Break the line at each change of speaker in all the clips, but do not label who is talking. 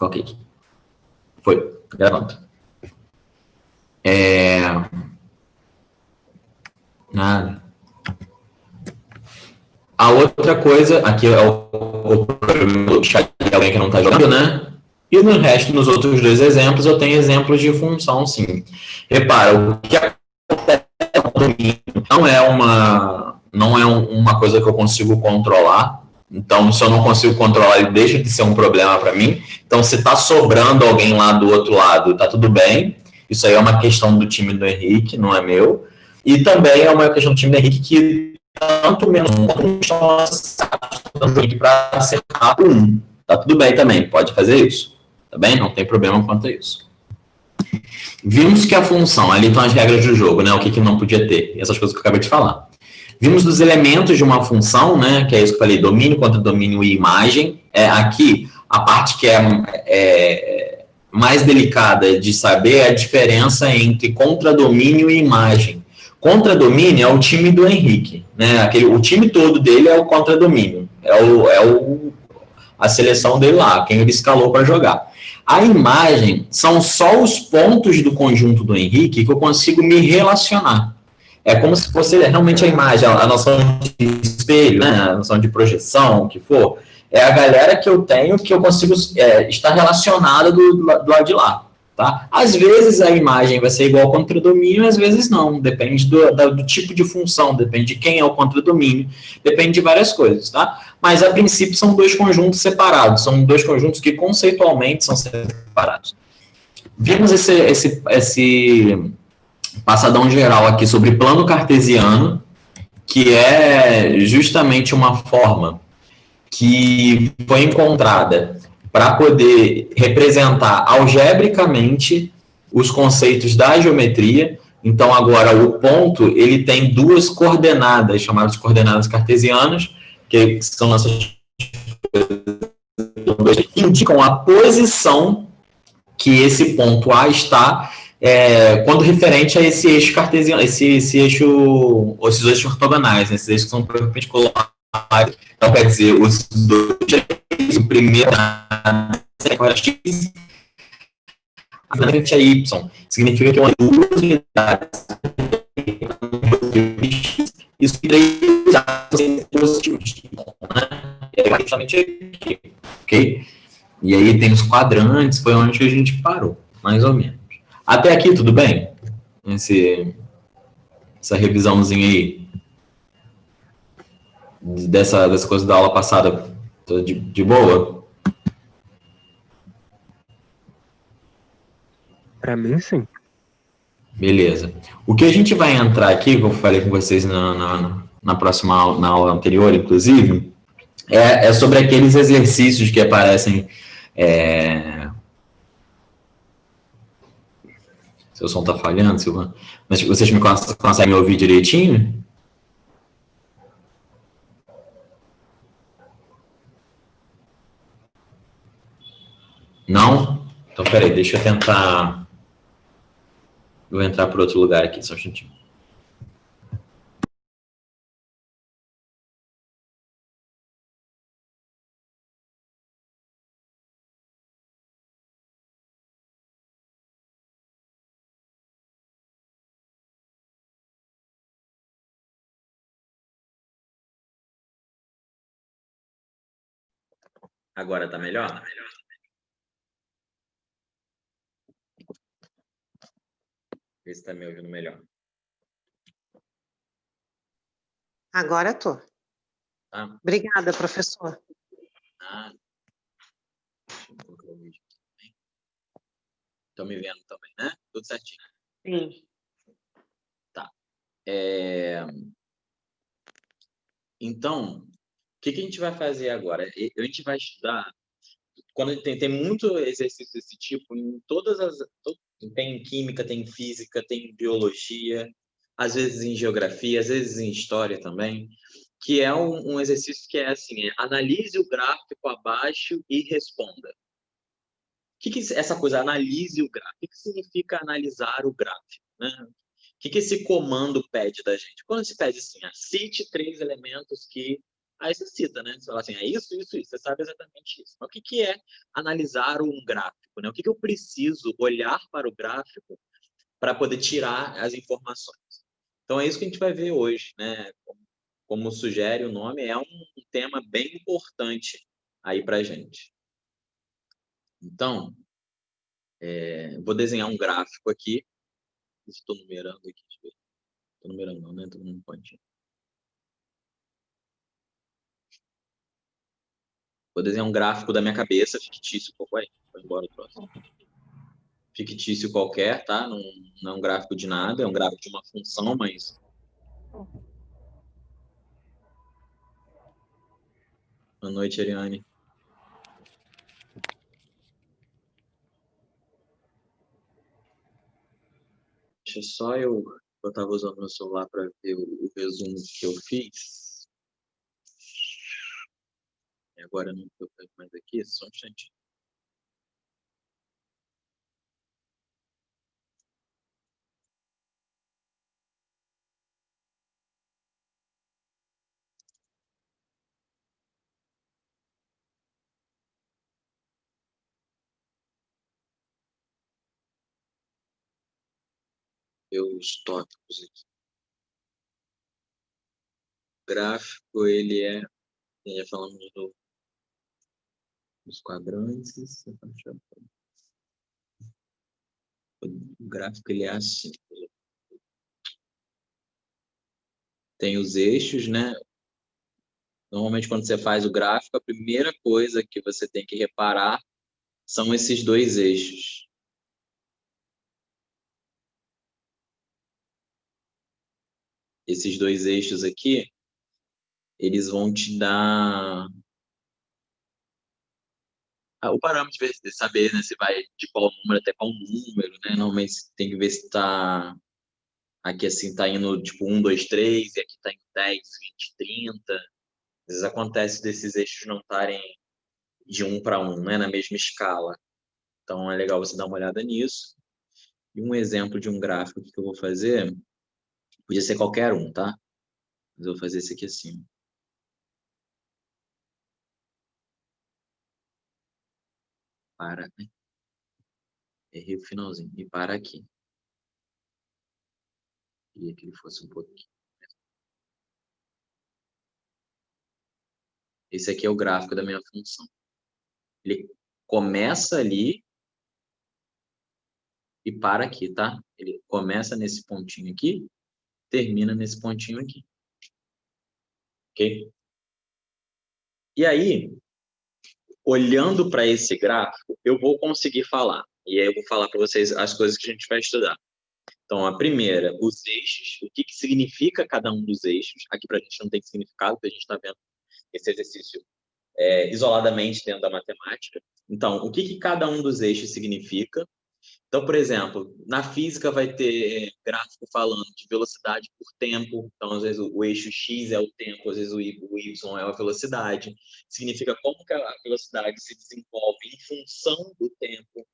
Ok. Foi, gravando. Nada. A outra coisa, aqui é o chat de alguém que não está jogando, né? E no resto, nos outros dois exemplos, eu tenho exemplos de função, sim. Repara, o que acontece no domínio não é uma coisa que eu consigo controlar. Então, se eu não consigo controlar, ele deixa de ser um problema para mim. Então, se está sobrando alguém lá do outro lado, tá tudo bem. Isso aí é uma questão do time do Henrique, não é meu. E também é uma questão do time do Henrique que tanto menos para acertar um. Tá tudo bem também, pode fazer isso. Tá bem? Não tem problema quanto a isso. Vimos que a função, ali estão as regras do jogo, né? O que não podia ter, essas coisas que eu acabei de falar. Vimos dos elementos de uma função, né? Que é isso que eu falei, domínio, contradomínio e imagem. Aqui, a parte que é mais delicada de saber é a diferença entre contradomínio e imagem. Contradomínio é o time do Henrique, né? O time todo dele é o contradomínio, a seleção dele lá, quem ele escalou para jogar. A imagem são só os pontos do conjunto do Henrique que eu consigo me relacionar. É como se fosse realmente a imagem, a noção de espelho, né? A noção de projeção, o que for. É a galera que eu tenho que eu consigo estar relacionada do lado de lá. Tá? Às vezes a imagem vai ser igual ao contradomínio, às vezes não. Depende do tipo de função, depende de quem é o contradomínio, depende de várias coisas. Tá? Mas, a princípio, são dois conjuntos separados. São dois conjuntos que, conceitualmente, são separados. Vimos esse passadão geral aqui sobre plano cartesiano, que é justamente uma forma que foi encontrada para poder representar algebricamente os conceitos da geometria. Então, agora, o ponto ele tem duas coordenadas, chamadas de coordenadas cartesianas, que são essas que indicam a posição que esse ponto A está quando referente a esse eixo cartesiano, esses eixos ortogonais, né, esses eixos que são perpendiculares. Então, quer dizer, os dois, o primeiro x, frente a y, significa que uma duas unidades, isso três positivos, né? É justamente aqui, ok? E aí tem os quadrantes, foi onde a gente parou, mais ou menos. Até aqui, tudo bem? Essa revisãozinha aí dessa coisa da aula passada, de boa?
Para mim, sim.
Beleza. O que a gente vai entrar aqui, que eu falei com vocês na próxima aula, na aula anterior, inclusive, é sobre aqueles exercícios que aparecem. Seu som está falhando, Silvana. Mas vocês me conseguem ouvir direitinho? Não? Então, peraí, deixa eu tentar. Vou entrar por outro lugar aqui, só um instantinho. Agora tá melhor? Tá melhor. Vê se tá me ouvindo melhor.
Agora tô.
Tá?
Obrigada, professor.
Ah. Deixa eu colocar o vídeo aqui também. Estão me vendo também, né? Tudo certinho.
Sim.
Tá. Então, o que a gente vai fazer agora? A gente vai estudar, quando tem muito exercício desse tipo, em todas as... Tem em química, tem em física, tem em biologia, às vezes em geografia, às vezes em história também, que é um exercício que é assim, analise o gráfico abaixo e responda. O que essa coisa, analise o gráfico? O que significa analisar o gráfico? Né? O que esse comando pede da gente? Quando se pede assim, cite 3 elementos que Aí você cita, né? Você fala assim, é isso, isso, isso. Você sabe exatamente isso. Mas o que que é analisar um gráfico, né? O que que eu preciso olhar para o gráfico para poder tirar as informações? Então, é isso que a gente vai ver hoje, né? Como sugere o nome, é um tema bem importante aí para a gente. Então, vou desenhar um gráfico aqui. Estou numerando aqui, deixa eu ver. Estou numerando não, né? Estou num pontinho. Vou desenhar um gráfico da minha cabeça, fictício. Vai embora o próximo. Fictício qualquer, tá? Não, não é um gráfico de nada, é um gráfico de uma função, mas... Boa noite, Ariane. Deixa só eu estava usando meu celular para ver o resumo que eu fiz. E agora não estou mais aqui, só um instantinho. Ver os tópicos aqui. O gráfico, ele é falando dos quadrantes. O gráfico, ele é assim. Tem os eixos, né? Normalmente, quando você faz o gráfico, a primeira coisa que você tem que reparar são esses dois eixos. Esses dois eixos aqui, eles vão te dar o parâmetro de saber, né, se vai de qual número até qual número, né? Normalmente você tem que ver se está aqui assim, está indo tipo 1, 2, 3, e aqui está indo 10, 20, 30. Às vezes acontece desses eixos não estarem de 1 para 1, né, na mesma escala. Então é legal você dar uma olhada nisso. E um exemplo de um gráfico que eu vou fazer, podia ser qualquer um, tá? Mas eu vou fazer esse aqui assim. Para, né? Errei o finalzinho. E para aqui. Queria que ele fosse um pouquinho. Esse aqui é o gráfico da minha função. Ele começa ali e para aqui, tá? Ele começa nesse pontinho aqui, termina nesse pontinho aqui. Ok? E aí, olhando para esse gráfico, eu vou conseguir falar. E aí eu vou falar para vocês as coisas que a gente vai estudar. Então, a primeira, os eixos, o que que significa cada um dos eixos. Aqui para a gente não tem significado, porque a gente está vendo esse exercício isoladamente dentro da matemática. Então, o que que cada um dos eixos significa? Então, por exemplo, na física vai ter gráfico falando de velocidade por tempo. Então, às vezes, o eixo x é o tempo, às vezes o y é a velocidade. Significa como que a velocidade se desenvolve em função do tempo.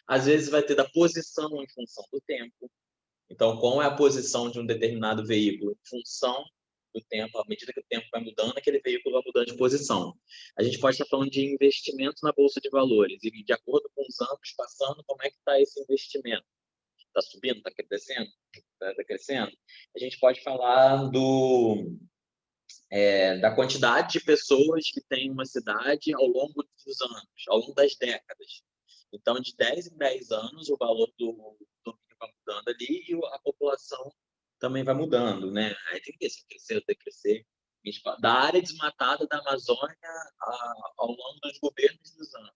Às vezes vai ter da posição em função do tempo. Então, qual é a posição de um determinado veículo em função do tempo? À medida que o tempo vai mudando, aquele veículo vai mudando de posição. A gente pode estar falando de investimento na Bolsa de Valores e, de acordo com os anos passando, como é que está esse investimento? Está subindo? Está crescendo? Está crescendo? A gente pode falar da quantidade de pessoas que tem uma cidade ao longo dos anos, ao longo das décadas. Então, de 10 em 10 anos, o valor do domínio vai mudando ali e a população também vai mudando, né? Aí tem que crescer, decrescer. Da área desmatada da Amazônia ao longo dos governos dos anos,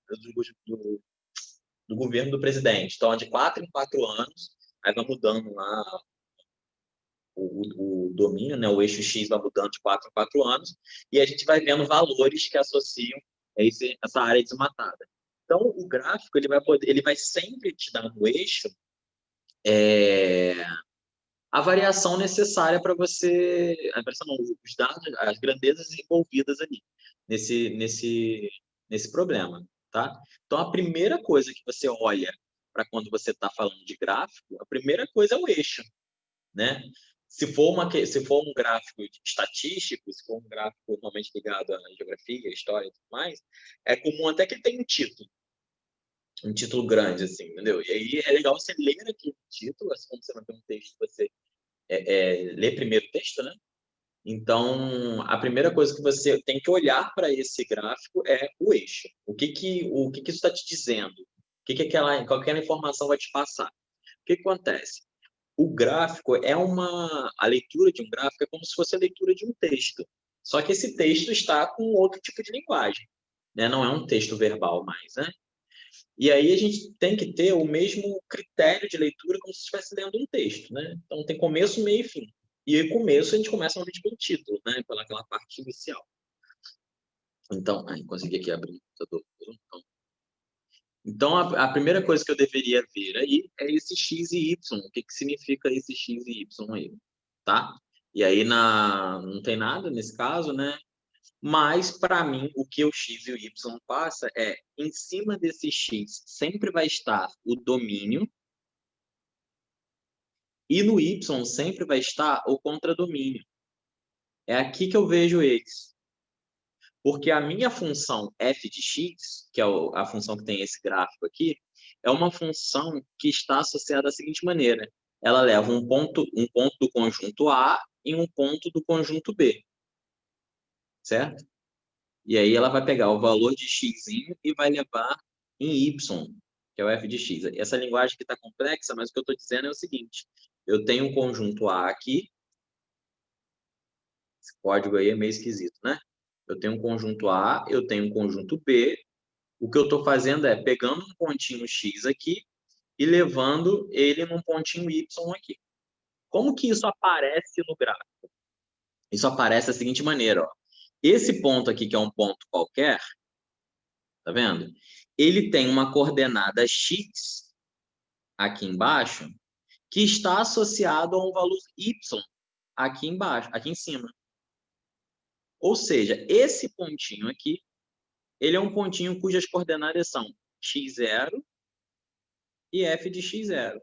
do governo do presidente. Então, de 4 em 4 anos, aí vai mudando lá o domínio, né? O eixo X vai mudando de 4 em 4 anos, e a gente vai vendo valores que associam essa área desmatada. Então, o gráfico ele vai sempre te dar no eixo a variação necessária para você, a variação não, os dados, as grandezas envolvidas ali nesse problema, tá? Então, a primeira coisa que você olha para quando você está falando de gráfico, a primeira coisa é o eixo, né? Se for um gráfico estatístico, se for um gráfico normalmente ligado à geografia, história e tudo mais, é comum até que ele tenha um título grande, assim, entendeu? E aí é legal você ler aquele título, assim como você vai ter um texto, você lê primeiro o texto, né? Então, a primeira coisa que você tem que olhar para esse gráfico é o eixo. O que isso está te dizendo? Qualquer informação vai te passar? O que acontece? A leitura de um gráfico é como se fosse a leitura de um texto. Só que esse texto está com outro tipo de linguagem, né? Não é um texto verbal mais, né? E aí a gente tem que ter o mesmo critério de leitura como se estivesse lendo um texto, né? Então tem começo, meio e fim. E aí começo a gente começa normalmente pelo título, né? Pelaquela parte inicial. Então, consegui aqui abrir o computador. Então, a primeira coisa que eu deveria ver aí é esse x e y. O que significa esse x e y aí, tá? E aí não tem nada nesse caso, né? Mas, para mim, o que o x e o y passa é, em cima desse x sempre vai estar o domínio e no y sempre vai estar o contradomínio. É aqui que eu vejo eles. Porque a minha função f de x, que é a função que tem esse gráfico aqui, é uma função que está associada da seguinte maneira. Ela leva um ponto do conjunto A e um ponto do conjunto B. Certo? E aí ela vai pegar o valor de x e vai levar em y, que é o f de x. Essa linguagem aqui está complexa, mas o que eu estou dizendo é o seguinte. Eu tenho um conjunto A aqui. Esse código aí é meio esquisito, né? Eu tenho um conjunto A, eu tenho um conjunto B. O que eu estou fazendo é pegando um pontinho x aqui e levando ele num pontinho y aqui. Como que isso aparece no gráfico? Isso aparece da seguinte maneira, ó. Esse ponto aqui, que é um ponto qualquer, tá vendo? Ele tem uma coordenada x aqui embaixo que está associado a um valor y aqui embaixo, aqui em cima. Ou seja, esse pontinho aqui, ele é um pontinho cujas coordenadas são x0 e f de x0.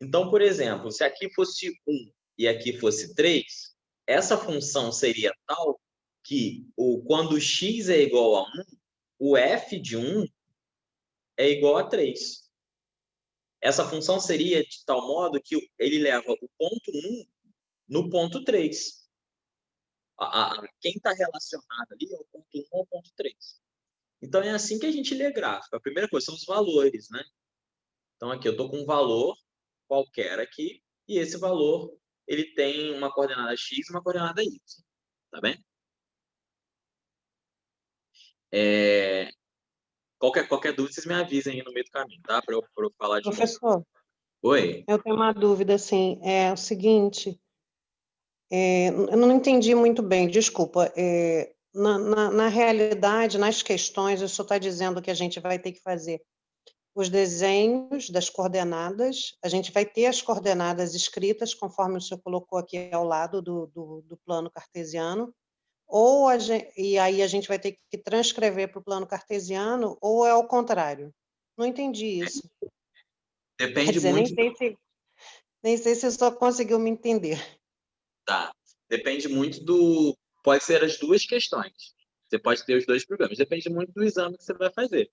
Então, por exemplo, se aqui fosse 1 e aqui fosse 3, essa função seria tal que quando x é igual a 1, o f de 1 é igual a 3. Essa função seria de tal modo que ele leva o ponto 1 no ponto 3. Quem está relacionado ali é o ponto 1 ao ponto 3. Então, é assim que a gente lê gráfico. A primeira coisa são os valores, né? Então, aqui eu estou com um valor qualquer aqui, e esse valor ele tem uma coordenada x e uma coordenada y. Tá bem? Qualquer dúvida, vocês me avisem aí no meio do caminho, tá? Para eu falar de novo.
Professor,
Oi?
eu tenho uma dúvida, assim, é o seguinte, eu não entendi muito bem, desculpa, na realidade, nas questões, o senhor está dizendo que a gente vai ter que fazer os desenhos das coordenadas, a gente vai ter as coordenadas escritas, conforme o senhor colocou aqui ao lado do plano cartesiano, e aí a gente vai ter que transcrever para o plano cartesiano, ou é ao contrário? Não entendi isso. Quer
Depende
dizer,
muito.
nem sei se o senhor conseguiu me entender.
Tá. Depende muito do. Pode ser as duas questões. Você pode ter os dois problemas. Depende muito do exame que você vai fazer.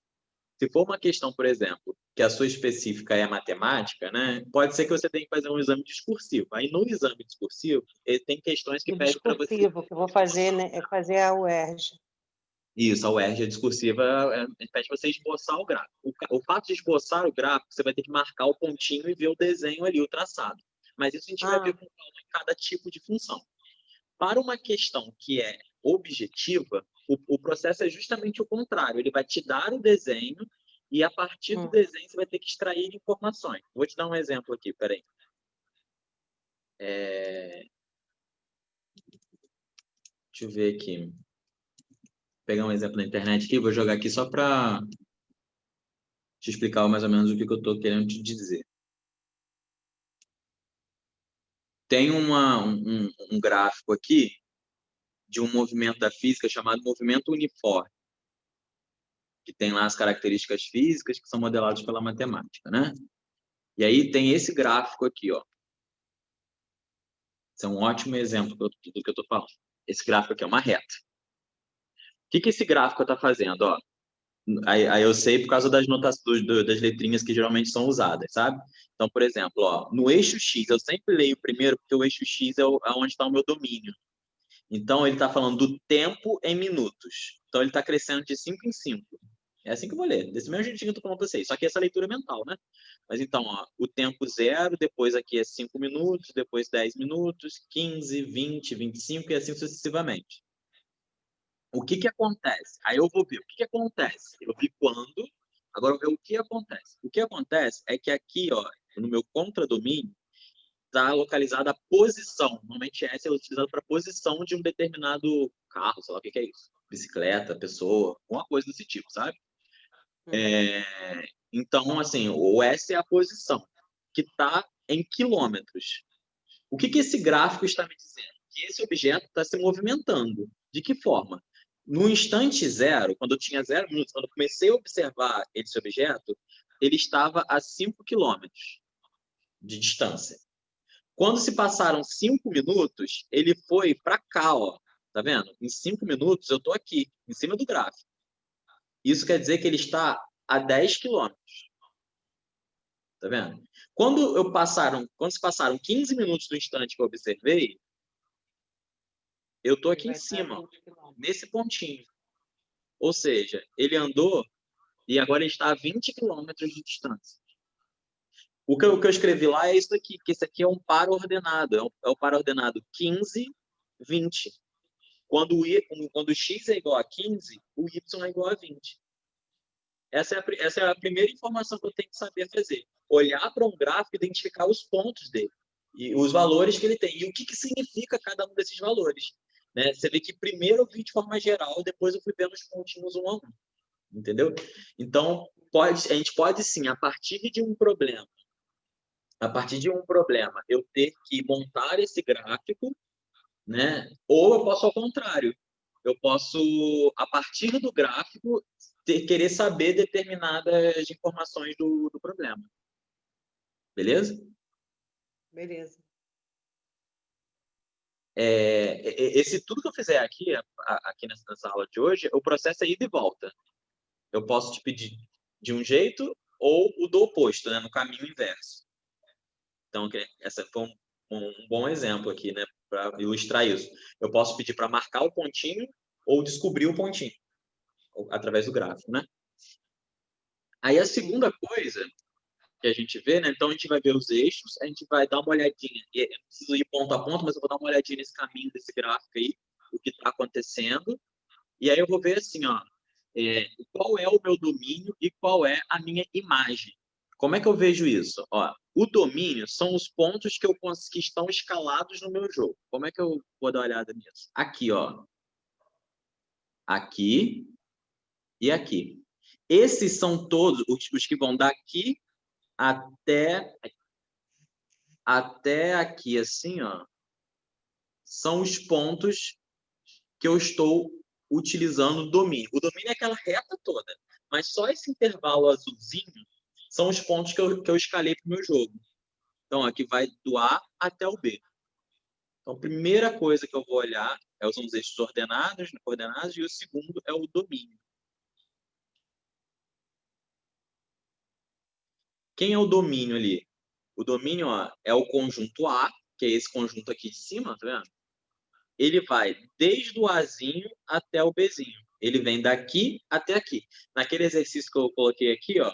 Se for uma questão, por exemplo, que a sua específica é matemática, né? Pode ser que você tenha que fazer um exame discursivo. Aí, no exame discursivo, ele tem questões que
O
pedem para você.
discursivo que eu vou fazer, né, é fazer a UERJ.
Isso, a UERJ, a discursiva, pede você esboçar o gráfico. O fato de esboçar o gráfico, você vai ter que marcar o pontinho e ver o desenho ali, o traçado. Mas isso a gente vai ver com calma em cada tipo de função. Para uma questão que é objetiva, o processo é justamente o contrário. Ele vai te dar o desenho e, a partir do desenho, você vai ter que extrair informações. Vou te dar um exemplo aqui, peraí. Deixa eu ver aqui. Vou pegar um exemplo na internet aqui, vou jogar aqui só para te explicar mais ou menos o que eu estou querendo te dizer. Tem um gráfico aqui de um movimento da física chamado movimento uniforme, que tem lá as características físicas que são modeladas pela matemática, né? E aí tem esse gráfico aqui, ó. Esse é um ótimo exemplo do que eu estou falando. Esse gráfico aqui é uma reta. O que esse gráfico está fazendo? Ó, aí eu sei por causa das notações, das letrinhas que geralmente são usadas, sabe? Então, por exemplo, ó, no eixo X, eu sempre leio primeiro porque o eixo X é onde está o meu domínio. Então, ele está falando do tempo em minutos. Então, ele está crescendo de 5 em 5. É assim que eu vou ler, desse mesmo jeitinho que eu estou falando para vocês. Só que essa leitura é mental, né? Mas então, ó, o tempo 0, depois aqui é 5 minutos, depois 10 minutos, 15, 20, 25 e assim sucessivamente. O que acontece? Aí eu vou ver o que acontece. Eu vi quando, agora eu vou ver o que acontece. O que acontece é que aqui, ó, no meu contradomínio, está localizada a posição. Normalmente essa é utilizada para a posição de um determinado carro, sei lá o que é isso. Bicicleta, pessoa, alguma coisa desse tipo, sabe? Então, assim, o S é a posição, que está em quilômetros. O que esse gráfico está me dizendo? Que esse objeto está se movimentando. De que forma? No instante zero, quando eu tinha 0 minutos, quando eu comecei a observar esse objeto, ele estava a 5 quilômetros de distância. Quando se passaram 5 minutos, ele foi para cá, ó. Tá vendo? Em 5 minutos eu estou aqui, em cima do gráfico. Isso quer dizer que ele está a 10 quilômetros. Tá vendo? Quando se passaram 15 minutos do instante que eu observei, eu estou aqui em cima, ó, nesse pontinho. Ou seja, ele andou e agora ele está a 20 quilômetros de distância. O que eu escrevi lá é isso aqui, que esse aqui é um par ordenado. É o par ordenado 15, 20. Quando o x é igual a 15, o y é igual a 20. Essa é a primeira informação que eu tenho que saber fazer. Olhar para um gráfico e identificar os pontos dele. E os valores que ele tem. E o que significa cada um desses valores. Né? Você vê que primeiro eu vi de forma geral, depois eu fui vendo os pontinhos um a um. Entendeu? Então, a gente pode sim, a partir de um problema, eu ter que montar esse gráfico, né? Ou eu posso ao contrário. Eu posso, a partir do gráfico, querer saber determinadas informações do problema. Beleza?
Beleza.
Esse tudo que eu fizer aqui nessa aula de hoje, o processo é ida e volta. Eu posso te pedir de um jeito ou o do oposto, né? No caminho inverso. Então, essa foi um bom exemplo aqui, né? Para ilustrar isso. Eu posso pedir para marcar o pontinho ou descobrir o pontinho através do gráfico, né? Aí a segunda coisa que a gente vê, né? Então a gente vai ver os eixos, a gente vai dar uma olhadinha. Eu não preciso ir ponto a ponto, mas eu vou dar uma olhadinha nesse caminho desse gráfico aí, o que está acontecendo. E aí eu vou ver assim, ó, qual é o meu domínio e qual é a minha imagem. Como é que eu vejo isso? Ó, o domínio são os pontos que estão escalados no meu jogo. Como é que eu vou dar uma olhada nisso? Aqui, ó. Aqui e aqui. Esses são todos os que vão daqui até aqui, assim, ó. São os pontos que eu estou utilizando o domínio. O domínio é aquela reta toda, mas só esse intervalo azulzinho são os pontos que eu escalei para o meu jogo. Então, aqui vai do A até o B. Então, a primeira coisa que eu vou olhar são os eixos ordenados, e o segundo é o domínio. Quem é o domínio ali? O domínio, ó, é o conjunto A, que é esse conjunto aqui de cima, tá vendo? Ele vai desde o Azinho até o Bzinho. Ele vem daqui até aqui. Naquele exercício que eu coloquei aqui, ó,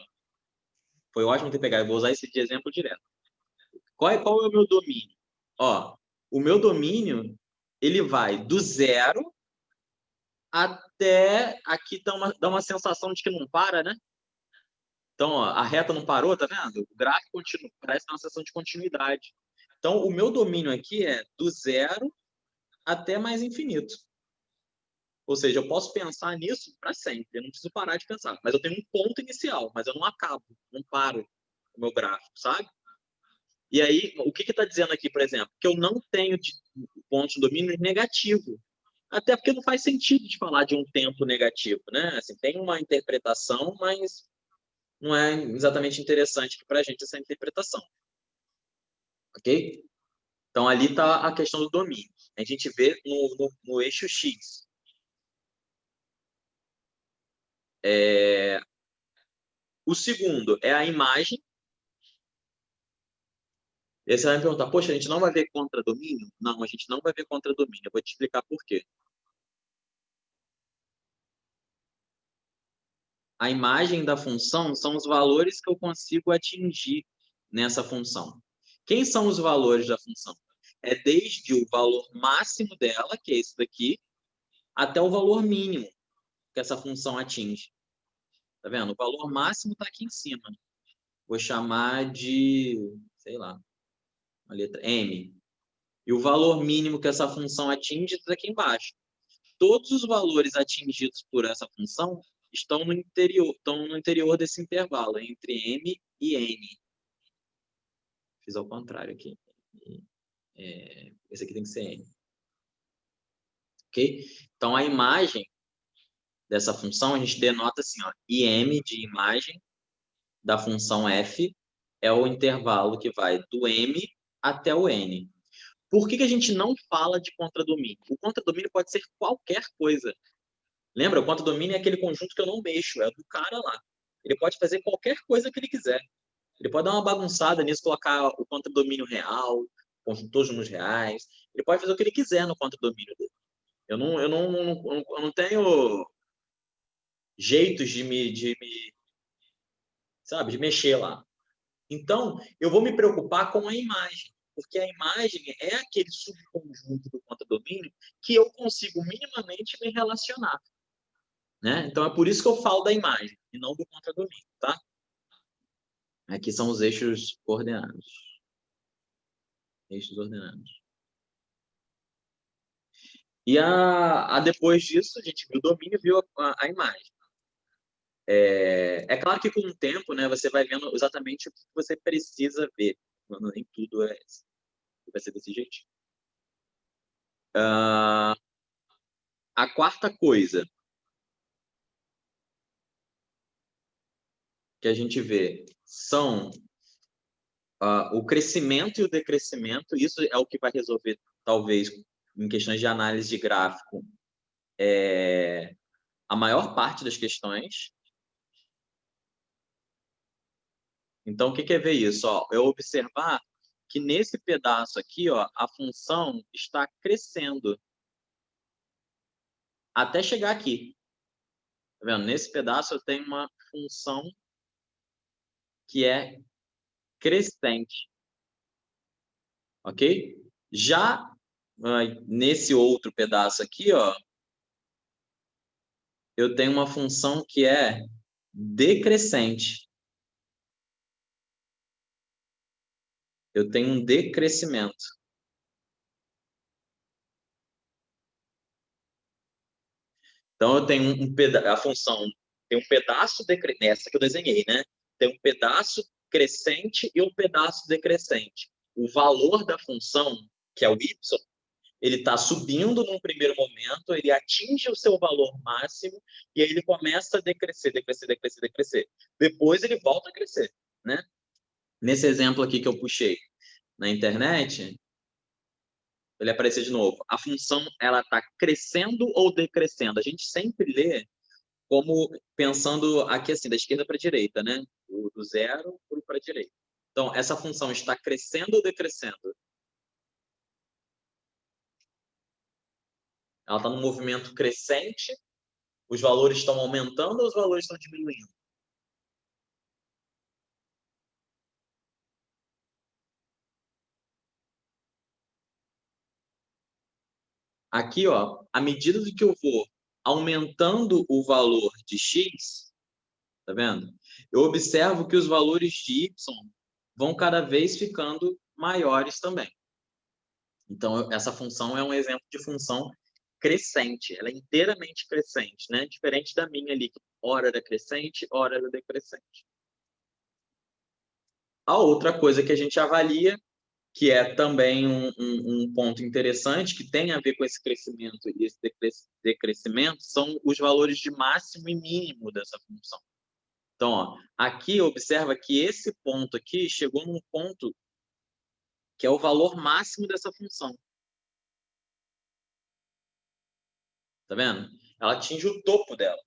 foi ótimo ter pegado. Eu vou usar esse de exemplo direto. Qual é o meu domínio? Ó, o meu domínio, ele vai do 0 até aqui dá uma sensação de que não para, né? Então, ó, a reta não parou, tá vendo? O gráfico continua, parece uma sensação de continuidade. Então, o meu domínio aqui é do 0 até mais infinito. Ou seja, eu posso pensar nisso para sempre, eu não preciso parar de pensar. Mas eu tenho um ponto inicial, mas eu não acabo, não paro o meu gráfico, sabe? E aí, o que está dizendo aqui, por exemplo? Que eu não tenho pontos de domínio negativo. Até porque não faz sentido de falar de um tempo negativo, né? Assim, tem uma interpretação, mas não é exatamente interessante para a gente essa interpretação. Ok? Então, ali está a questão do domínio. A gente vê no eixo X. O segundo é a imagem. E aí você vai me perguntar, poxa, a gente não vai ver contradomínio? Não, a gente não vai ver contradomínio. Eu vou te explicar por quê. A imagem da função são os valores que eu consigo atingir nessa função. Quem são os valores da função? É desde o valor máximo dela, que é esse daqui, até o valor mínimo que essa função atinge. Tá vendo? O valor máximo está aqui em cima. Vou chamar de, sei lá, a letra M. E o valor mínimo que essa função atinge está aqui embaixo. Todos os valores atingidos por essa função estão no interior desse intervalo, entre M e N. Fiz ao contrário aqui. Esse aqui tem que ser N. Ok? Então, a imagem dessa função, a gente denota assim, ó, IM de imagem da função f é o intervalo que vai do M até o N. Por que a gente não fala de contradomínio? O contradomínio pode ser qualquer coisa. Lembra? O contradomínio é aquele conjunto que eu não mexo, é do cara lá. Ele pode fazer qualquer coisa que ele quiser. Ele pode dar uma bagunçada nisso, colocar o contradomínio real, todos os reais. Ele pode fazer o que ele quiser no contradomínio dele. Eu não tenho jeitos sabe, de mexer lá. Então, eu vou me preocupar com a imagem, porque a imagem é aquele subconjunto do contradomínio que eu consigo minimamente me relacionar. Né? Então, é por isso que eu falo da imagem e não do contradomínio, tá? Aqui são os eixos coordenados. Eixos ordenados. E depois disso, a gente viu o domínio e viu a imagem. É claro que com o tempo, né, você vai vendo exatamente o que você precisa ver. Nem tudo vai ser desse jeito. A quarta coisa que a gente vê são o crescimento e o decrescimento. Isso é o que vai resolver, talvez, em questões de análise de gráfico, a maior parte das questões. Então, o que quer ver isso? Ó, eu observar que nesse pedaço aqui, ó, a função está crescendo até chegar aqui. Tá vendo? Nesse pedaço eu tenho uma função que é crescente. Ok? Já nesse outro pedaço aqui, ó, eu tenho uma função que é decrescente. Eu tenho um decrescimento. Então, eu tenho a função tem um pedaço essa que eu desenhei, né? Tem um pedaço crescente e um pedaço decrescente. O valor da função, que é o y, ele está subindo num primeiro momento, ele atinge o seu valor máximo e aí ele começa a decrescer, decrescer, decrescer, decrescer. Depois ele volta a crescer, né? Nesse exemplo aqui que eu puxei na internet, ele aparecer de novo. A função, ela está crescendo ou decrescendo? A gente sempre lê como pensando aqui assim, da esquerda para a direita, né? Do zero para a direita. Então, essa função está crescendo ou decrescendo? Ela está num movimento crescente, os valores estão aumentando ou os valores estão diminuindo? Aqui, ó, à medida que eu vou aumentando o valor de x, tá vendo? Eu observo que os valores de y vão cada vez ficando maiores também. Então, essa função é um exemplo de função crescente, ela é inteiramente crescente, né? Diferente da minha ali, que hora era crescente, hora era decrescente. A outra coisa que a gente avalia, que é também um ponto interessante, que tem a ver com esse crescimento e esse decrescimento, são os valores de máximo e mínimo dessa função. Então, ó, aqui observa que esse ponto aqui chegou num ponto que é o valor máximo dessa função. Tá vendo? Ela atinge o topo dela.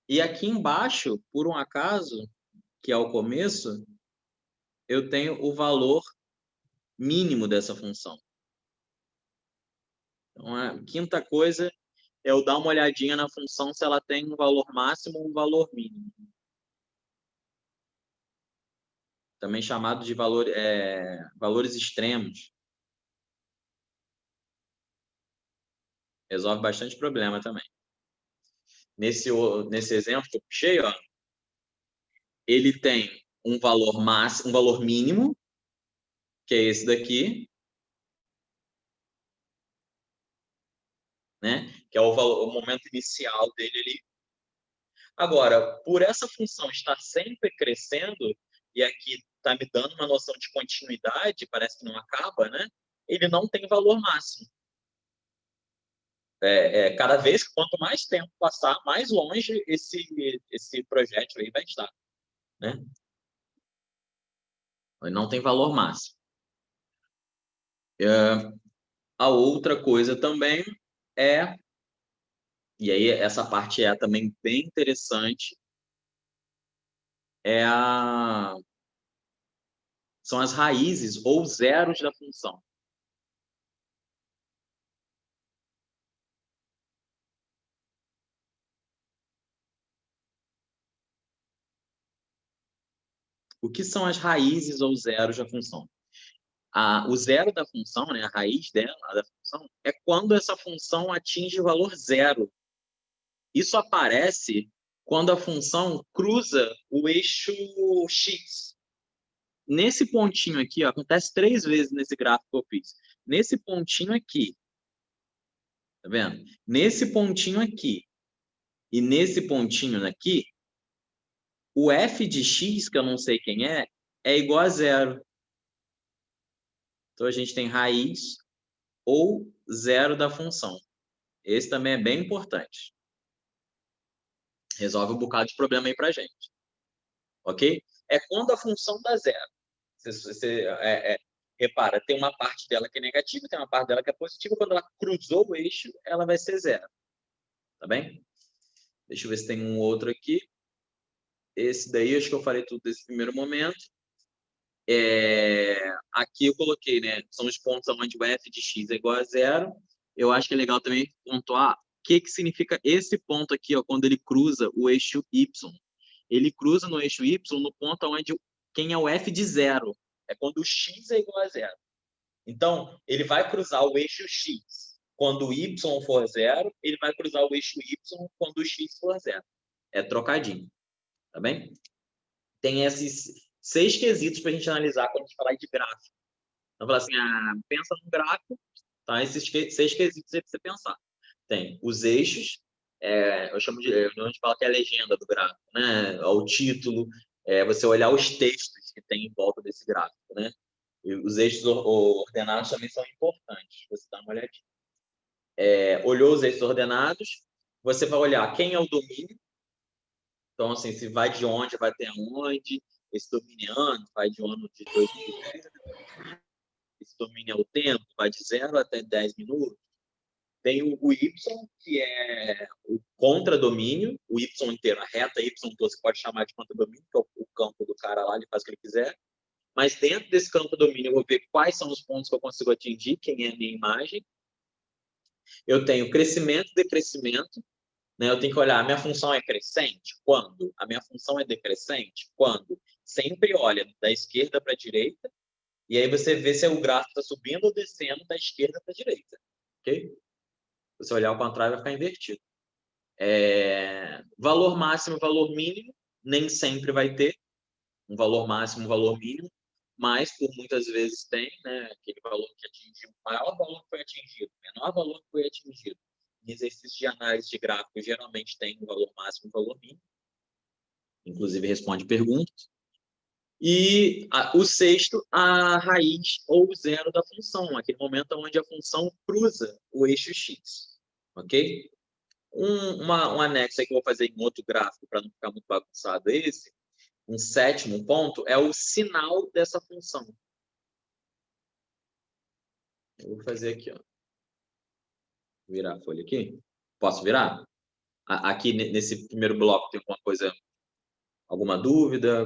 E aqui embaixo, por um acaso, que é o começo, eu tenho o valor mínimo dessa função. Então, a quinta coisa é eu dar uma olhadinha na função se ela tem um valor máximo ou um valor mínimo. Também chamado de valores extremos. Resolve bastante problema também. Nesse exemplo que eu puxei, ó, ele tem um valor máximo, um valor mínimo, que é esse daqui, né? Que é o momento inicial dele ali. Agora, por essa função estar sempre crescendo, e aqui está me dando uma noção de continuidade, parece que não acaba, né? Ele não tem valor máximo. Cada vez, quanto mais tempo passar, mais longe esse projétil aí vai estar, né? Ele não tem valor máximo. A outra coisa também é, e aí essa parte é também bem interessante, são as raízes ou zeros da função. O que são as raízes ou zeros da função? O zero da função, né, a raiz dela, da função, é quando essa função atinge o valor zero. Isso aparece quando a função cruza o eixo x. Nesse pontinho aqui, ó, acontece 3 vezes nesse gráfico que eu fiz. Nesse pontinho aqui, tá vendo? Nesse pontinho aqui e nesse pontinho aqui, o f de x, que eu não sei quem é igual a zero. Então, a gente tem raiz ou zero da função. Esse também é bem importante. Resolve um bocado de problema aí pra gente. Ok? É quando a função dá zero. Você repara, tem uma parte dela que é negativa, tem uma parte dela que é positiva. Quando ela cruzou o eixo, ela vai ser zero. Tá bem? Deixa eu ver se tem um outro aqui. Esse daí, acho que eu falei tudo desse primeiro momento. Aqui eu coloquei, né? São os pontos onde o f de x é igual a zero. Eu acho que é legal também pontuar o que significa esse ponto aqui, ó, quando ele cruza o eixo y. Ele cruza no eixo y no ponto onde quem é o f de zero. É quando o x é igual a zero. Então, ele vai cruzar o eixo x quando o y for zero, ele vai cruzar o eixo y quando o x for zero. É trocadinho, tá bem? Tem esses 6 quesitos para a gente analisar quando a gente falar de gráfico. Então, falar assim, pensa num gráfico, tá? Esses 6 quesitos aí para você pensar. Tem os eixos, eu chamo de, a gente fala que é a legenda do gráfico, né? O título, você olhar os textos que tem em volta desse gráfico, né? E os eixos ordenados também são importantes, você dá uma olhadinha. Olhou os eixos ordenados, você vai olhar quem é o domínio. Então, assim, se vai de onde, vai até onde, esse domínio é ano, vai de ano de 2010, esse domínio é o tempo, vai de 0 até 10 minutos. Tem o Y, que é o contradomínio, o Y inteiro, a reta Y que você pode chamar de contradomínio, que é o campo do cara lá, ele faz o que ele quiser. Mas dentro desse campo domínio, eu vou ver quais são os pontos que eu consigo atingir, quem é a minha imagem. Eu tenho crescimento e decrescimento. Né? Eu tenho que olhar, a minha função é crescente? Quando? A minha função é decrescente? Quando? Sempre olha da esquerda para a direita, e aí você vê se o gráfico está subindo ou descendo da esquerda para a direita. Ok? Se você olhar ao contrário, vai ficar invertido. Valor máximo, valor mínimo, nem sempre vai ter um valor máximo, um valor mínimo, mas por muitas vezes tem, né? Aquele valor que atingiu, o maior valor que foi atingido, o menor valor que foi atingido. Em exercícios de análise de gráfico, geralmente tem um valor máximo e um valor mínimo. Inclusive, responde perguntas. E o sexto, a raiz ou zero da função, aquele momento onde a função cruza o eixo x. Ok? Um anexo aí que eu vou fazer em outro gráfico para não ficar muito bagunçado esse. Um sétimo ponto é o sinal dessa função. Eu vou fazer aqui, ó. Virar a folha aqui. Posso virar? Aqui nesse primeiro bloco tem alguma coisa, alguma dúvida,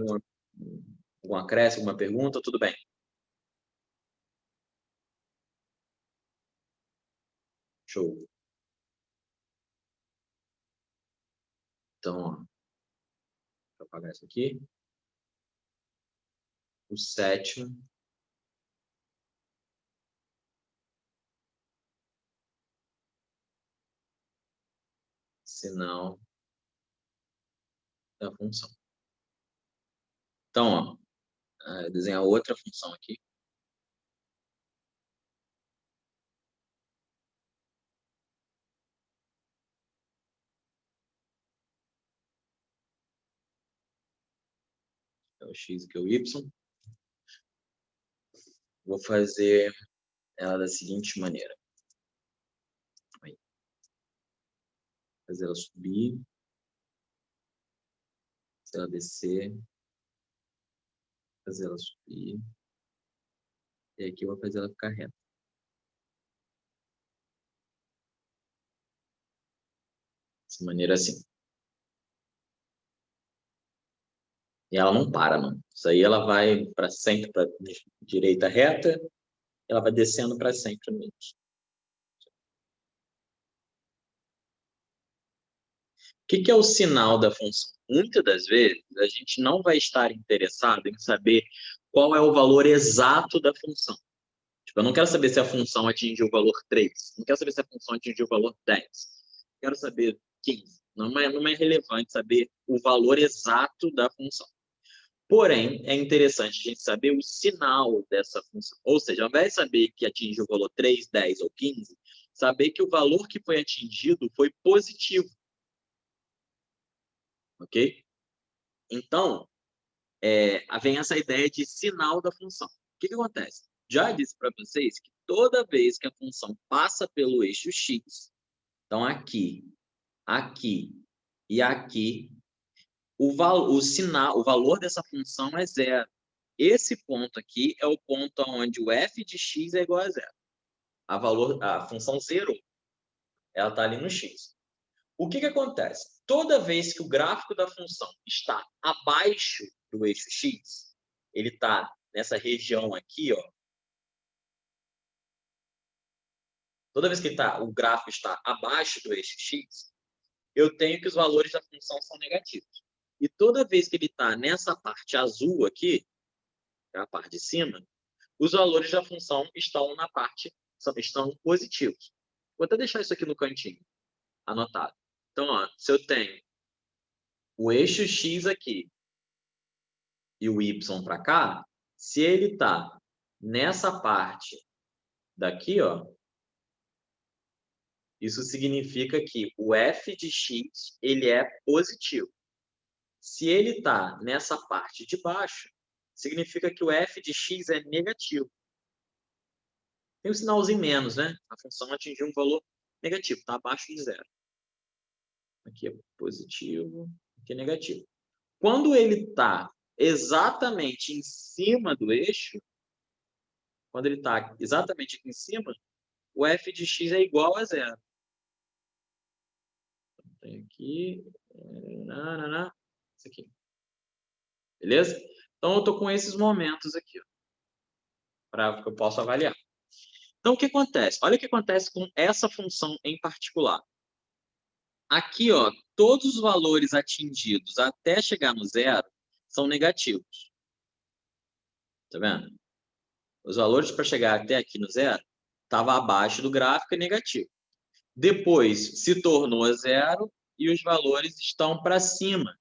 algum acréscimo, alguma pergunta? Tudo bem. Show. Então, ó, deixa eu apagar isso aqui. O sétimo. Sinal da função. Então, ó, desenhar outra função aqui. É o x que é o y. Vou fazer ela da seguinte maneira. Fazer ela subir. Fazer ela descer. Fazer ela subir. E aqui eu vou fazer ela ficar reta. Dessa maneira assim. E ela não para, não. Isso aí ela vai para sempre, para direita reta. Ela vai descendo para sempre mesmo. O que é o sinal da função? Muitas das vezes, a gente não vai estar interessado em saber qual é o valor exato da função. Tipo, eu não quero saber se a função atingiu o valor 3. Não quero saber se a função atingiu o valor 10. Quero saber 15. Não é relevante saber o valor exato da função. Porém, é interessante a gente saber o sinal dessa função. Ou seja, ao invés de saber que atingiu o valor 3, 10 ou 15, saber que o valor que foi atingido foi positivo. Ok? Então, vem essa ideia de sinal da função. O que acontece? Já disse para vocês que toda vez que a função passa pelo eixo x, então aqui, aqui e aqui, o valor dessa função é zero. Esse ponto aqui é o ponto onde o f de x é igual a zero. A função zerou. Ela está ali no x. O que acontece? Toda vez que o gráfico da função está abaixo do eixo x, ele está nessa região aqui, ó. Toda vez que o gráfico está abaixo do eixo x, eu tenho que os valores da função são negativos. E toda vez que ele está nessa parte azul aqui, que é a parte de cima, os valores da função estão positivos. Vou até deixar isso aqui no cantinho, anotado. Então, ó, se eu tenho o eixo x aqui e o y para cá, se ele está nessa parte daqui, ó, isso significa que o f de x ele é positivo. Se ele está nessa parte de baixo, significa que o f de x é negativo. Tem um sinalzinho menos, né? A função atingiu um valor negativo, está abaixo de zero. Aqui é positivo, aqui é negativo. Quando ele está exatamente em cima do eixo, quando ele está exatamente aqui em cima, o f de x é igual a zero. Então, tem aqui, isso aqui. Beleza? Então, eu estou com esses momentos aqui, para que eu possa avaliar. Então, o que acontece? Olha o que acontece com essa função em particular. Aqui, ó, todos os valores atingidos até chegar no zero são negativos. Tá vendo? Os valores para chegar até aqui no zero estavam abaixo do gráfico e negativo. Depois se tornou zero e os valores estão para cima.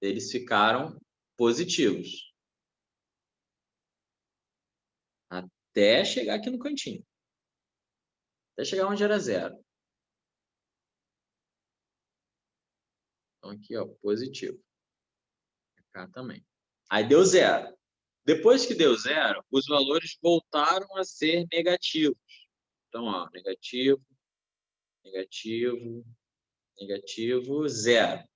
Eles ficaram positivos. Até chegar aqui no cantinho. Até chegar onde era zero. Então aqui, ó, positivo. Cá também. Aí deu zero. Depois que deu zero, os valores voltaram a ser negativos. Então, ó, negativo, negativo, negativo, 0.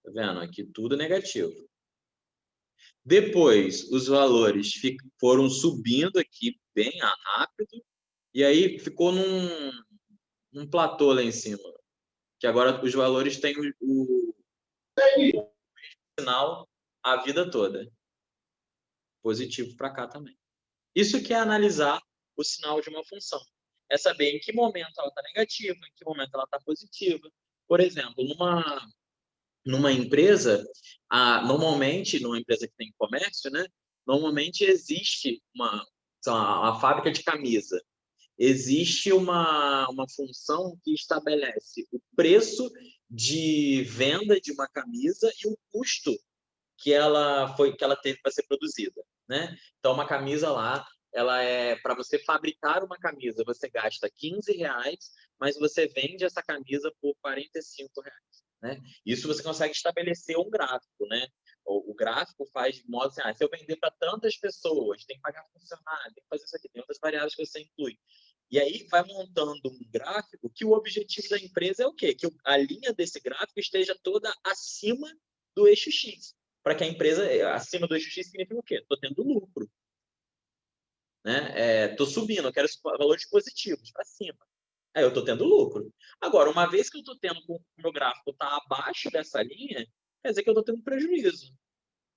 Tá vendo? Aqui tudo negativo. Depois, os valores foram subindo aqui bem rápido, e aí ficou num platô lá em cima. Que agora os valores têm o sinal a vida toda. Positivo para cá também. Isso que é analisar o sinal de uma função. É saber em que momento ela está negativa, em que momento ela está positiva. Por exemplo, numa empresa, normalmente, numa empresa que tem comércio, né, normalmente existe uma fábrica de camisa. Existe uma função que estabelece o preço de venda de uma camisa e o custo que ela teve para ser produzida, né? Então, uma camisa lá, ela para você fabricar uma camisa, você gasta R$ 15, mas você vende essa camisa por R$ 45, né? Isso você consegue estabelecer um gráfico, né? O gráfico faz de modo assim, se eu vender para tantas pessoas, tem que pagar funcionário, tem que fazer isso aqui, tem outras variáveis que você inclui. E aí vai montando um gráfico que o objetivo da empresa é o quê? Que a linha desse gráfico esteja toda acima do eixo X. Para que a empresa, acima do eixo X, significa o quê? Estou tendo lucro. Né? Estou subindo, eu quero valores positivos para cima. Aí eu estou tendo lucro. Agora, uma vez que eu estou tendo, o meu gráfico está abaixo dessa linha, quer dizer que eu estou tendo prejuízo.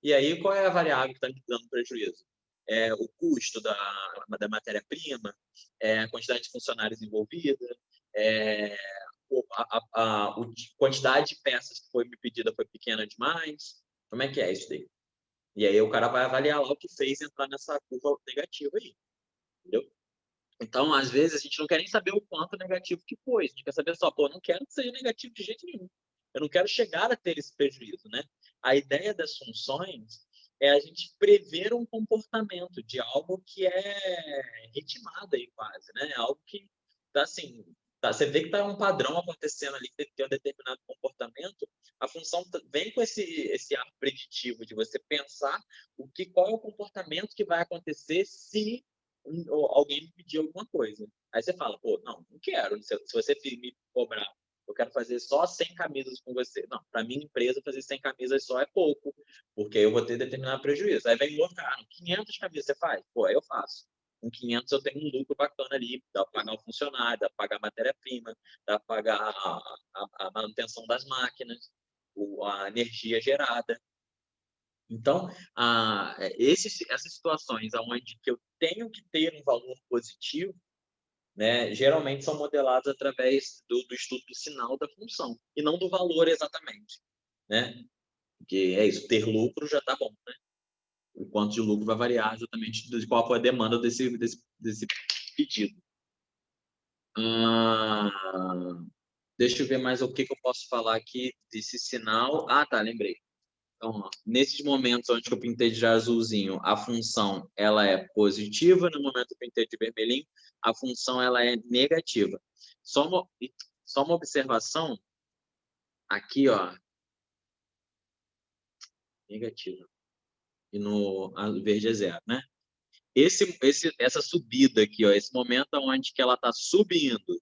E aí, qual é a variável que está me dando prejuízo? O custo da matéria-prima, a quantidade de funcionários envolvida, a quantidade de peças que foi me pedida foi pequena demais. Como é que é isso daí? E aí o cara vai avaliar lá o que fez entrar nessa curva negativa aí, entendeu? Então, às vezes, a gente não quer nem saber o quanto negativo que foi. A gente quer saber só, pô, não quero que seja negativo de jeito nenhum. Eu não quero chegar a ter esse prejuízo, né? A ideia das funções é a gente prever um comportamento de algo que é ritmado aí quase, né? Algo que tá assim, você vê que tá um padrão acontecendo ali, que tem um determinado comportamento. A função vem com esse ar preditivo de você pensar qual é o comportamento que vai acontecer se alguém me pedir alguma coisa. Aí você fala, pô, não quero. Se você me cobrar, eu quero fazer só 100 camisas com você. Não, para minha empresa, fazer 100 camisas só é pouco, porque eu vou ter determinado prejuízo. Aí vem o outro cara, 500 camisas você faz? Pô, aí eu faço. Com 500 eu tenho um lucro bacana ali, dá para pagar o funcionário, dá para pagar a matéria-prima, dá para pagar a manutenção das máquinas, a energia gerada. Então, essas situações onde eu tenho que ter um valor positivo, né, geralmente são modeladas através do estudo do sinal da função, e não do valor exatamente. Né? Porque é isso, ter lucro já está bom. Né? O quanto de lucro vai variar exatamente de qual foi a demanda desse pedido. Deixa eu ver mais o que eu posso falar aqui desse sinal. Tá, lembrei. Então, nesses momentos onde eu pintei de azulzinho, a função ela é positiva, no momento que eu pintei de vermelhinho, a função ela é negativa. Só uma observação aqui, ó, negativa. E no verde é 0, né? Essa subida aqui, ó, esse momento onde que ela está subindo,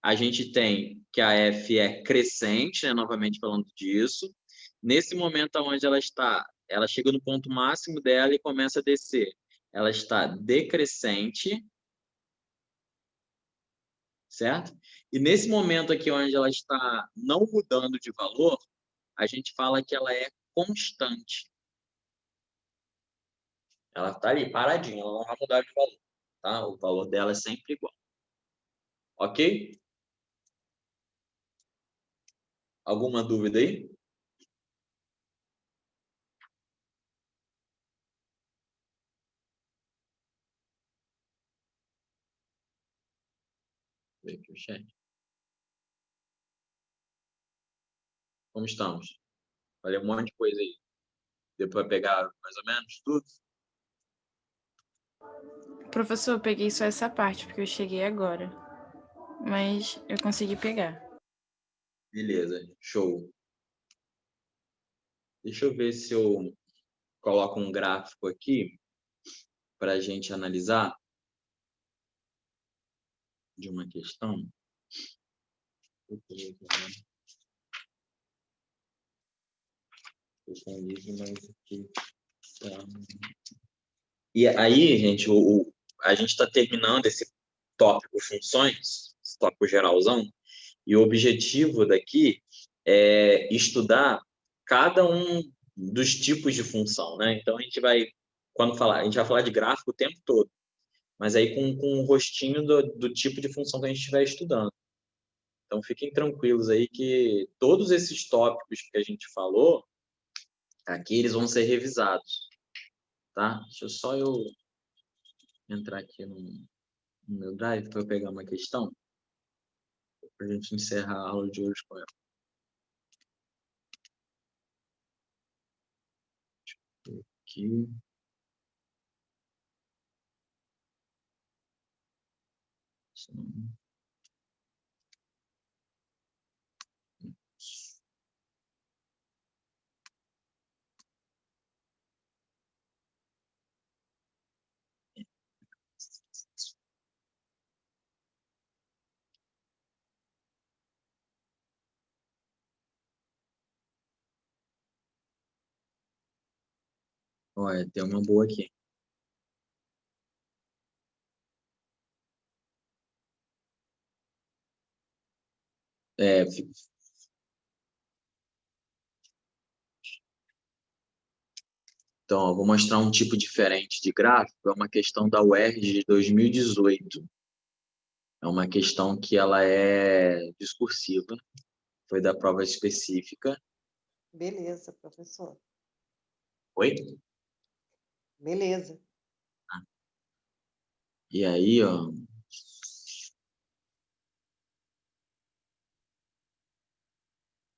a gente tem que a F é crescente, né? Novamente falando disso. Nesse momento onde ela chega no ponto máximo dela e começa a descer. Ela está decrescente, certo? E nesse momento aqui onde ela está não mudando de valor, a gente fala que ela é constante. Ela está ali paradinha, ela não vai mudar de valor, tá? O valor dela é sempre igual. Ok? Alguma dúvida aí? Vê aqui o chat. Como estamos? Olha um monte de coisa aí. Deu para pegar mais ou menos tudo?
Professor, eu peguei só essa parte, porque eu cheguei agora. Mas eu consegui pegar.
Beleza, show. Deixa eu ver se eu coloco um gráfico aqui para a gente analisar de uma questão. E aí, gente, a gente está terminando esse tópico funções, esse tópico geralzão, e o objetivo daqui é estudar cada um dos tipos de função, né? Então a gente vai, a gente vai falar de gráfico o tempo todo, mas aí com o rostinho do tipo de função que a gente estiver estudando. Então fiquem tranquilos aí que todos esses tópicos que a gente falou, aqui eles vão ser revisados, tá? Deixa eu só entrar aqui no meu Drive para eu pegar uma questão, para a gente encerrar a aula de hoje com ela. Aqui. Olha, tem uma boa aqui. Então, ó, vou mostrar um tipo diferente de gráfico. É uma questão da UERJ de 2018. É uma questão que ela é discursiva. Foi da prova específica.
Beleza, professor.
Oi?
Beleza.
E aí, ó,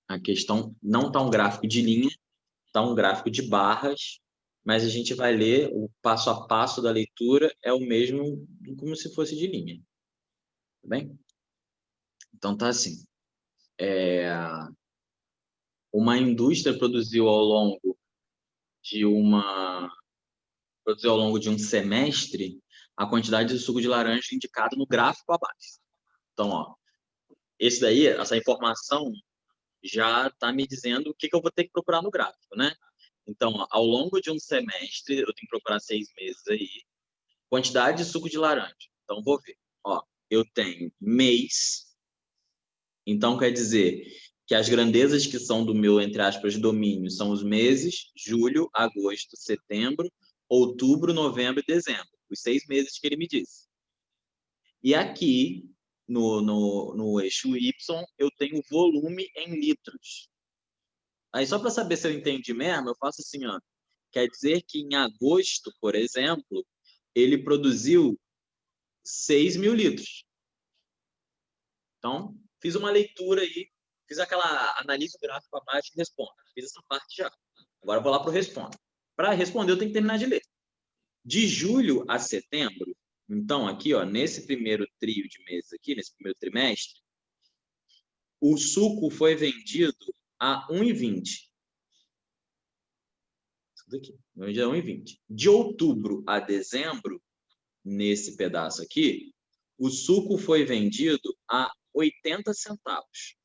a questão não está um gráfico de linha, está um gráfico de barras, mas a gente vai ler o passo a passo da leitura é o mesmo como se fosse de linha. Tá bem? Então tá assim. Uma indústria produziu ao longo de um semestre a quantidade de suco de laranja indicada no gráfico abaixo. Então, ó, essa informação já está me dizendo o que eu vou ter que procurar no gráfico, né? Então, ó, ao longo de um semestre, eu tenho que procurar 6 meses aí, quantidade de suco de laranja. Então, vou ver. Ó, eu tenho mês, então quer dizer que as grandezas que são do meu, entre aspas, domínio são os meses, julho, agosto, setembro, outubro, novembro e dezembro. Os 6 meses que ele me disse. E aqui, no eixo Y, eu tenho volume em litros. Aí, só para saber se eu entendi mesmo, eu faço assim, ó. Quer dizer que em agosto, por exemplo, ele produziu 6.000 litros. Então, fiz uma leitura aí, fiz aquela análise gráfica abaixo e respondo. Fiz essa parte já. Agora eu vou lá para o respondo. Para responder, eu tenho que terminar de ler. De julho a setembro, então aqui, ó, nesse primeiro trio de meses aqui, nesse primeiro trimestre, o suco foi vendido a 1,20. Isso daqui, vendido a 1,20. De outubro a dezembro, nesse pedaço aqui, o suco foi vendido a 80 centavos.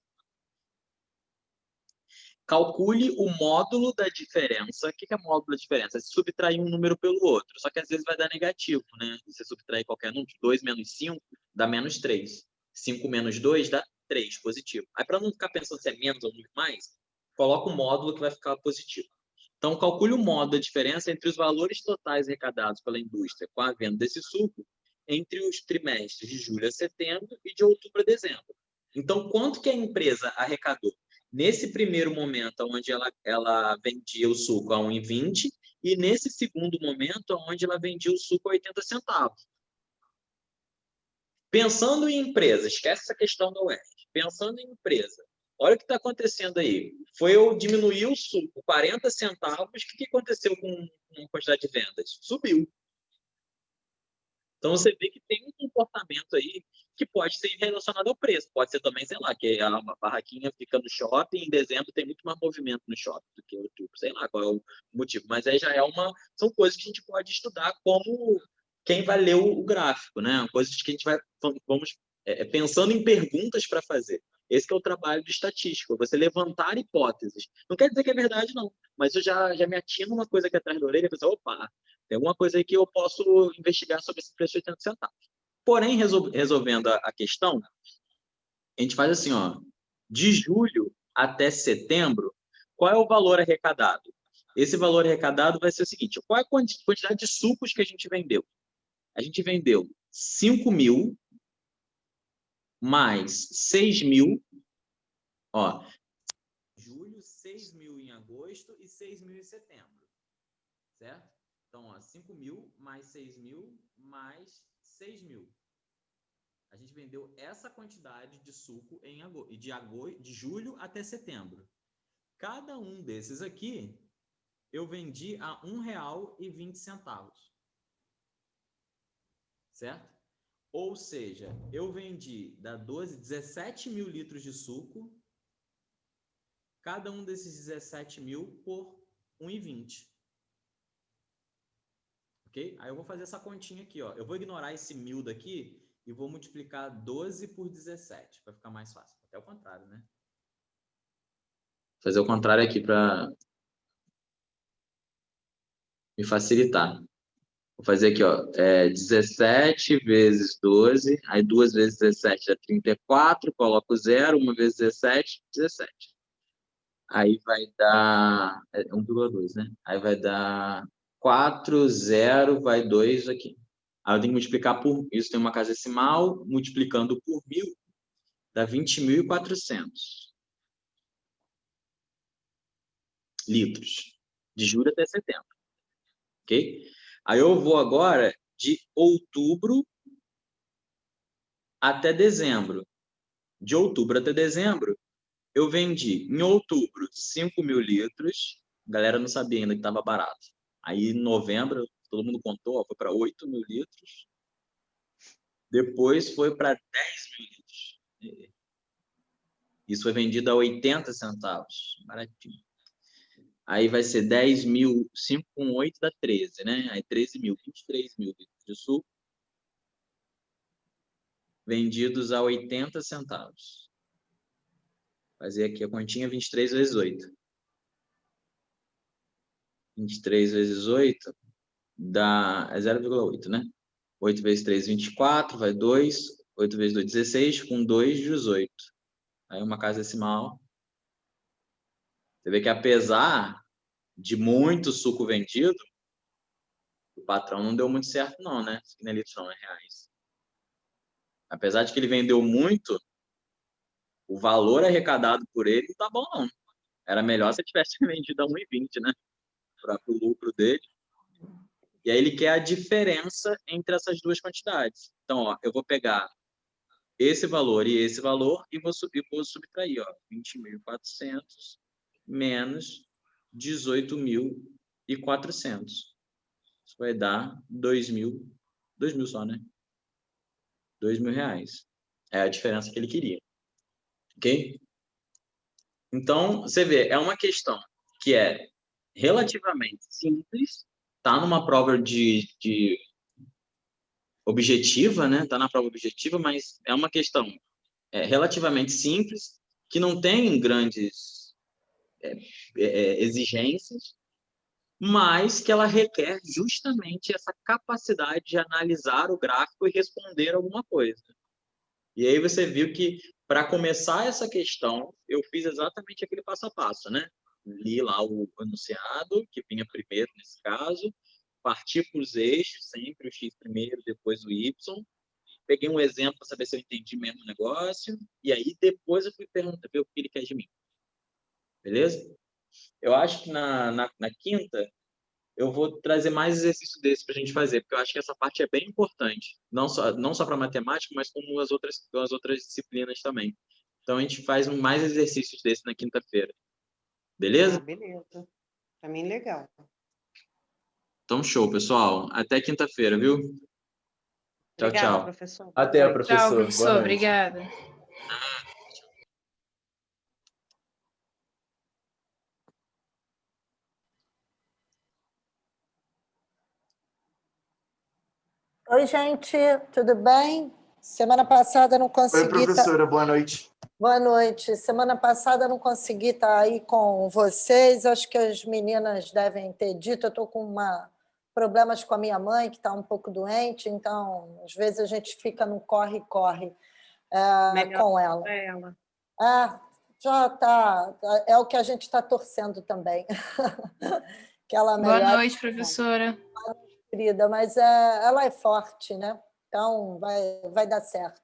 Calcule o módulo da diferença. O que é módulo da diferença? É subtrair um número pelo outro. Só que às vezes vai dar negativo, né? Você subtrair qualquer número. 2 menos 5 dá menos 3. 5 menos 2 dá 3, positivo. Aí, para não ficar pensando se é menos ou muito mais, coloca o módulo que vai ficar positivo. Então, calcule o módulo da diferença entre os valores totais arrecadados pela indústria com a venda desse suco entre os trimestres de julho a setembro e de outubro a dezembro. Então, quanto que a empresa arrecadou? Nesse primeiro momento, onde ela vendia o suco a 1,20 e nesse segundo momento, onde ela vendia o suco a 80 centavos. Pensando em empresa, esquece essa questão da UERJ. Pensando em empresa, olha o que está acontecendo aí. Foi eu diminuir o suco 40 centavos, o que aconteceu com a quantidade de vendas? Subiu. Então, você vê que tem um comportamento aí que pode ser relacionado ao preço. Pode ser também, sei lá, que a barraquinha fica no shopping, em dezembro tem muito mais movimento no shopping do que em outubro. Sei lá qual é o motivo. Mas aí já são coisas que a gente pode estudar como quem vai ler o gráfico, né? Coisas que a gente vamos pensando em perguntas para fazer.
Esse que é o trabalho de estatística, você levantar hipóteses. Não quer dizer que é verdade, não, mas eu já me atino uma coisa aqui atrás da orelha e penso, opa, tem alguma coisa aí que eu posso investigar sobre esse preço de 80 centavos. Porém, resolvendo a questão, a gente faz assim, ó, de julho até setembro, qual é o valor arrecadado? Esse valor arrecadado vai ser o seguinte, qual é a quantidade de sucos que a gente vendeu? A gente vendeu 5.000 mais 6.000, ó, julho, 6.000 em agosto e 6.000 em setembro, certo? Então, ó, 5.000 mais 6.000 mais 6.000. A gente vendeu essa quantidade de suco de julho até setembro. Cada um desses aqui, eu vendi a R$ 1,20. Certo? Ou seja, eu vendi 17 mil litros de suco, cada um desses 17 mil por R$ 1,20. Ok? Aí eu vou fazer essa continha aqui, ó. Eu vou ignorar esse 1.000 daqui e vou multiplicar 12 por 17, para ficar mais fácil. Até o contrário, né? Vou fazer o contrário aqui para me facilitar. Vou fazer aqui, ó, 17 vezes 12, aí 2 vezes 17 é 34, coloco 0, 1 vezes 17, 17. Aí vai dar 1,2, né? Aí vai dar 4, 0, vai 2 aqui. Aí eu tenho que multiplicar por, isso tem uma casa decimal, multiplicando por 1.000, dá 20.400 litros, de julho até setembro. Ok? Aí eu vou agora de outubro até dezembro. De outubro até dezembro, eu vendi em outubro 5.000 litros. A galera não sabia ainda que estava barato. Aí em novembro, todo mundo contou, ó, foi para 8.000 litros. Depois foi para 10.000 litros. Isso foi vendido a 80 centavos. Baratinho. Aí vai ser 10.000, 5 com 8 dá 13, né? Aí 13.000, 23.000 litros de suco vendidos a 80 centavos. Fazer aqui a continha, 23 vezes 8. 23 vezes 8 dá 0,8, né? 8 vezes 3, 24, vai 2. 8 vezes 2, 16. Com 2, 18. Aí uma casa decimal. Você vê que apesar de muito suco vendido, o patrão não deu muito certo não, né? Isso aqui não é litros não, é reais. Apesar de que ele vendeu muito, o valor arrecadado por ele não tá bom não. Era melhor se ele tivesse vendido a 1,20, né? Para o lucro dele. E aí ele quer a diferença entre essas duas quantidades. Então, ó, eu vou pegar esse valor e esse valor e vou subtrair, ó, 20.400 menos 18.400. Isso vai dar 2.000 só, né? R$ 2.000. É a diferença que ele queria. Ok? Então, você vê, é uma questão que é relativamente simples, tá numa prova de objetiva, né? Tá na prova objetiva, mas é uma questão relativamente simples, que não tem grandes exigências, mas que ela requer justamente essa capacidade de analisar o gráfico e responder alguma coisa. E aí você viu que, para começar essa questão, eu fiz exatamente aquele passo a passo, né? Li lá o enunciado, que vinha primeiro nesse caso, parti para os eixos, sempre o x primeiro, depois o y, peguei um exemplo para saber se eu entendi mesmo o negócio, e aí depois eu fui perguntar, ver o que ele quer de mim. Beleza? Eu acho que na quinta eu vou trazer mais exercício desse para a gente fazer, porque eu acho que essa parte é bem importante, não só para matemática, mas como as outras disciplinas também. Então a gente faz mais exercícios desse na quinta-feira. Beleza?
Beleza. Para mim, legal.
Então, show, pessoal. Até quinta-feira, viu? Tchau,
Obrigada,
tchau.
professor.
Até,
Boa noite.
professor.
Tchau,
Boa
professor.
noite.
Obrigada.
Oi, gente, tudo bem? Semana passada eu não
Oi,
consegui.
professora. Boa noite. Boa noite. Semana passada eu não consegui estar aí com vocês, acho que as meninas devem ter dito, eu estou com problemas com a minha mãe, que está um pouco doente, então, às vezes a gente fica no corre-corre com ela. Já está, é o que a gente está torcendo também. Que ela
Boa
melhore.
noite, professora.
Querida, mas ela é forte, né? Então vai dar certo.